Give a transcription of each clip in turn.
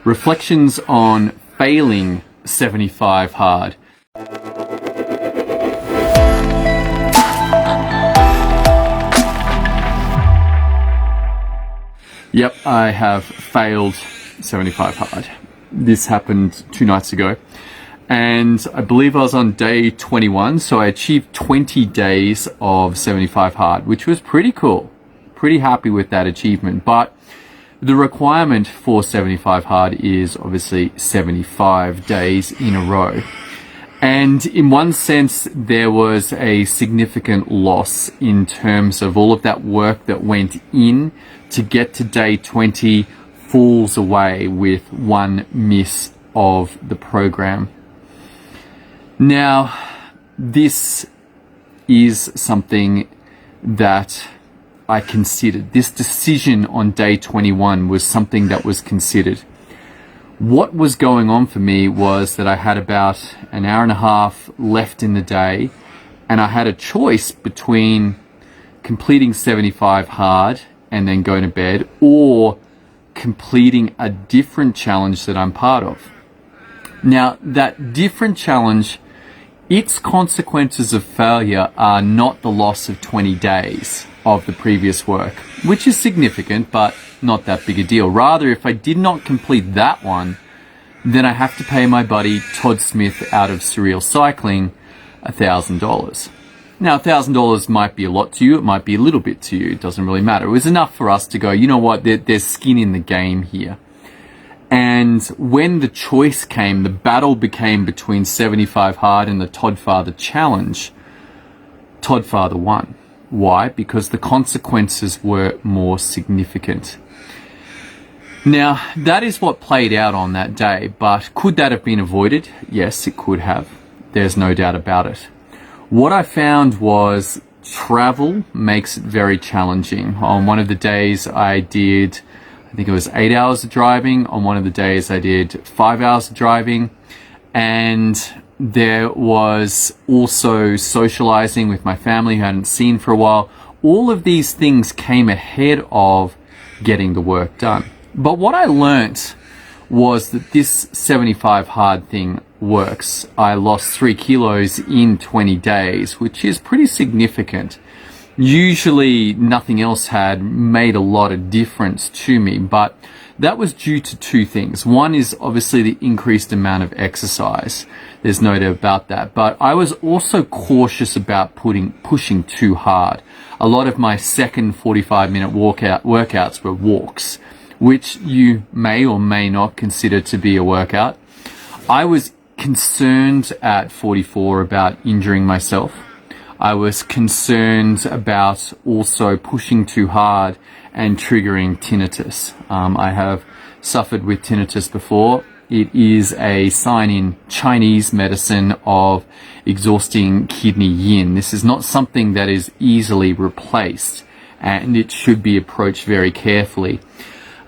Reflections on failing 75 hard. Yep, I have failed 75 hard. This happened 2 nights ago, and I believe I was on day 21, so I achieved 20 days of 75 hard, which was pretty cool. Pretty happy with that achievement, but the requirement for 75 hard is obviously 75 days in a row. And in one sense, there was a significant loss in terms of all of that work that went in to get to day 20 falls away with one miss of the program. Now, this is something that I considered. This decision on day 21 was something that was considered. What was going on for me was that I had about an hour and a half left in the day, and I had a choice between completing 75 hard and then going to bed, or completing a different challenge that I'm part of. Now, that different challenge, its consequences of failure are not the loss of 20 days of the previous work, which is significant, but not that big a deal. Rather, if I did not complete that one, then I have to pay my buddy Todd Smith out of Surreal Cycling $1,000. Now, $1,000 might be a lot to you, it might be a little bit to you, it doesn't really matter. It was enough for us to go, you know what, there's skin in the game here. And when the choice came, the battle became between 75 hard and the Todd Father challenge, Todd Father won. Why? Because the consequences were more significant. Now, that is what played out on that day, but could that have been avoided? Yes, it could have. There's no doubt about it. What I found was travel makes it very challenging. On one of the days I did, I think it was 8 hours of driving. On one of the days I did 5 hours of driving. And there was also socializing with my family who I hadn't seen for a while. All of these things came ahead of getting the work done. But what I learnt was that this 75 hard thing works. I lost 3 kilos in 20 days, which is pretty significant. Usually nothing else had made a lot of difference to me, but that was due to 2 things. One is obviously the increased amount of exercise. There's no doubt about that. But I was also cautious about pushing too hard. A lot of my second 45-minute workouts were walks, which you may or may not consider to be a workout. I was concerned at 44 about injuring myself. I was concerned about also pushing too hard and triggering tinnitus. I have suffered with tinnitus before. It is a sign in Chinese medicine of exhausting kidney yin. This is not something that is easily replaced, and it should be approached very carefully.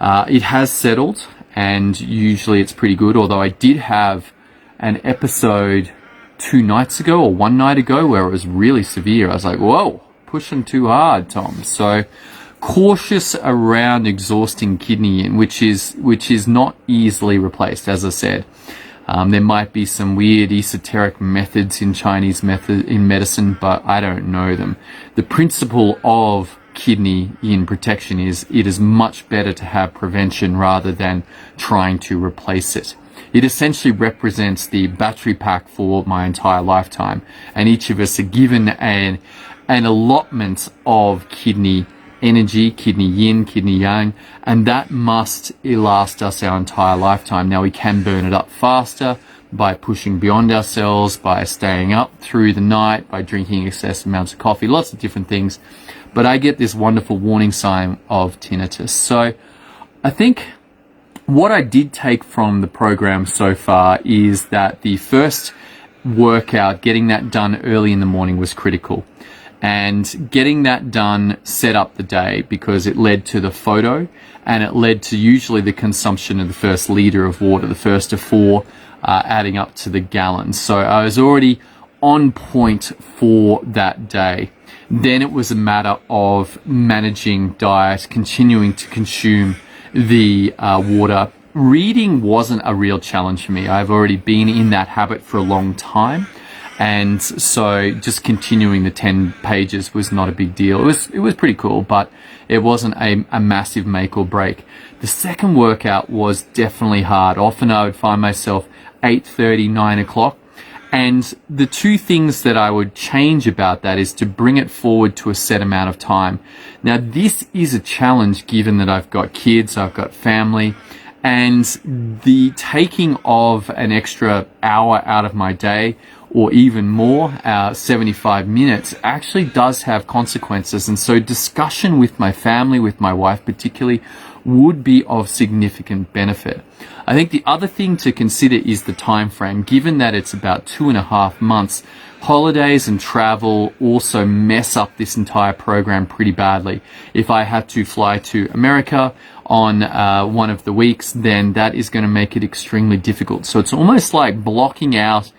It has settled, and usually it's pretty good, although I did have an episode 2 nights ago or 1 night ago where it was really severe. I was like, whoa, pushing too hard, Tom. So cautious around exhausting kidney yin, which is not easily replaced, as I said. There might be some weird esoteric methods in Chinese medicine, but I don't know them. The principle of kidney yin protection is it is much better to have prevention rather than trying to replace it. It essentially represents the battery pack for my entire lifetime, and each of us are given an allotment of kidney energy, kidney yin, kidney yang, and that must last us our entire lifetime. Now, we can burn it up faster by pushing beyond ourselves, by staying up through the night, by drinking excessive amounts of coffee, lots of different things. But I get this wonderful warning sign of tinnitus. So I think what I did take from the program so far is that the first workout, getting that done early in the morning, was critical. And getting that done set up the day because it led to the photo, and it led to usually the consumption of the first liter of water, the first of 4 adding up to the gallons. So I was already on point for that day. Then it was a matter of managing diet, continuing to consume the water reading wasn't a real challenge for me. I've already been in that habit for a long time. And so just continuing the 10 pages was not a big deal. It was pretty cool, but it wasn't a massive make or break. The second workout was definitely hard. Often I would find myself 8:30, 9 o'clock. And the two things that I would change about that is to bring it forward to a set amount of time. Now, this is a challenge given that I've got kids, I've got family, and the taking of an extra hour out of my day, or even more, 75 minutes, actually does have consequences. And so discussion with my family, with my wife particularly, would be of significant benefit. I think the other thing to consider is the time frame. Given that it's about 2.5 months, holidays and travel also mess up this entire program pretty badly. If I had to fly to America on one of the weeks, then that is going to make it extremely difficult. So it's almost like blocking out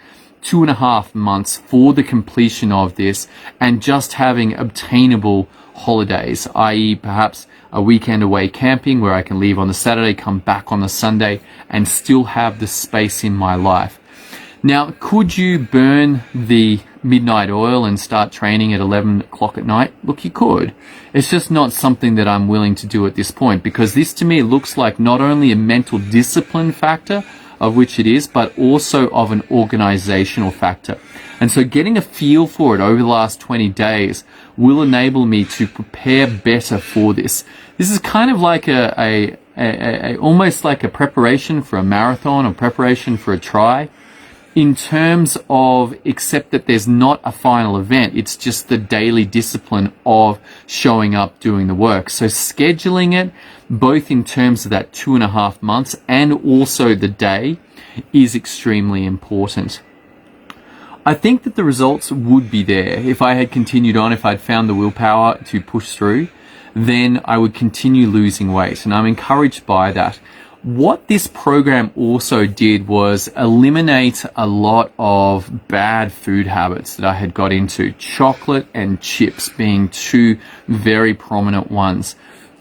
2.5 months for the completion of this and just having obtainable holidays, i.e. perhaps a weekend away camping where I can leave on the Saturday, come back on the Sunday, and still have the space in my life. Now, could you burn the midnight oil and start training at 11 o'clock at night? Look, you could. It's just not something that I'm willing to do at this point, because this to me looks like not only a mental discipline factor, of which it is, but also of an organizational factor. And so getting a feel for it over the last 20 days will enable me to prepare better for this. This is kind of like almost like a preparation for a marathon or preparation for a try, in terms of, except that there's not a final event. It's just the daily discipline of showing up, doing the work. So scheduling it, both in terms of that 2.5 months and also the day, is extremely important. I think that the results would be there. If I had continued on, if I'd found the willpower to push through, then I would continue losing weight. And I'm encouraged by that. What this program also did was eliminate a lot of bad food habits that I had got into. Chocolate and chips being two very prominent ones.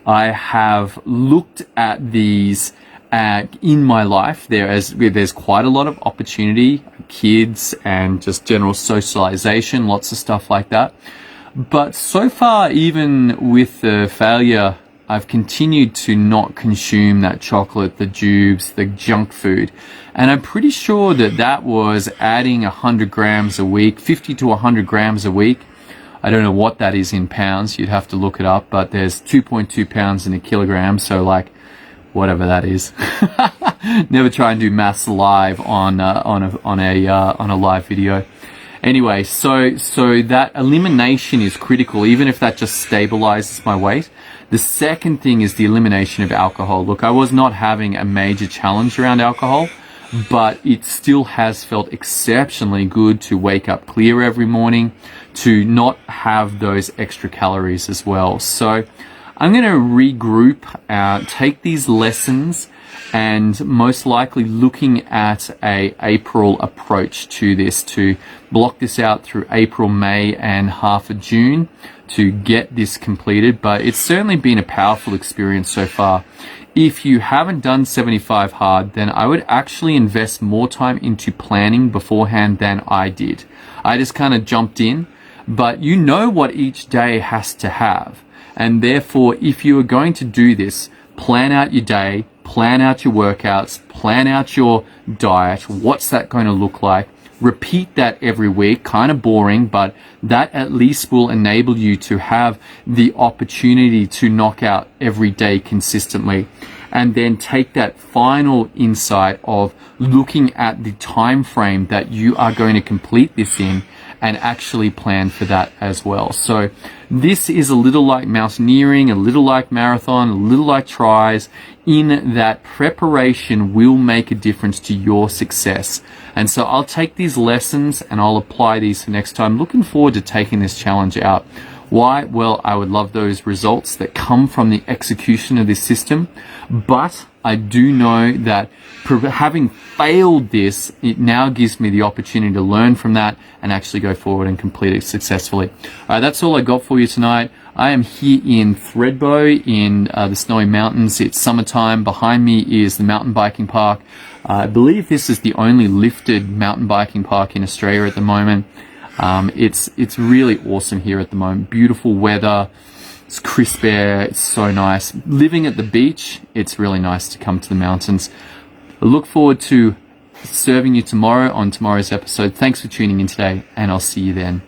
I have looked at these in my life. There's quite a lot of opportunity, kids and just general socialization, lots of stuff like that. But so far, even with the failure, I've continued to not consume that chocolate, the jubes, the junk food. And I'm pretty sure that that was adding 100 grams a week, 50 to 100 grams a week. I don't know what that is in pounds. You'd have to look it up, but there's 2.2 pounds in a kilogram. So like whatever that is. Never try and do maths live on a live video. Anyway, so that elimination is critical, even if that just stabilizes my weight. The second thing is the elimination of alcohol. Look, I was not having a major challenge around alcohol, but it still has felt exceptionally good to wake up clear every morning, to not have those extra calories as well. So I'm going to regroup, take these lessons, and most likely looking at a April approach to this, to block this out through April, May, and half of June to get this completed. But it's certainly been a powerful experience so far. If you haven't done 75 hard, then I would actually invest more time into planning beforehand than I did. I just kind of jumped in, but you know what each day has to have. And therefore, if you are going to do this, plan out your day, plan out your workouts, plan out your diet. What's that going to look like? Repeat that every week. Kind of boring, but that at least will enable you to have the opportunity to knock out every day consistently. And then take that final insight of looking at the time frame that you are going to complete this in, and actually plan for that as well. So this is a little like mountaineering, a little like marathon, a little like tries, in that preparation will make a difference to your success. And so I'll take these lessons and I'll apply these for next time. Looking forward to taking this challenge out. Why? Well, I would love those results that come from the execution of this system, but I do know that having failed this, it now gives me the opportunity to learn from that and actually go forward and complete it successfully. That's all I got for you tonight. I am here in Thredbo in the Snowy Mountains. It's summertime. Behind me is the mountain biking park. I believe this is the only lifted mountain biking park in Australia at the moment. It's really awesome here at the moment. Beautiful weather. It's crisp air. It's so nice. Living at the beach, it's really nice to come to the mountains. I look forward to serving you tomorrow on tomorrow's episode. Thanks for tuning in today, and I'll see you then.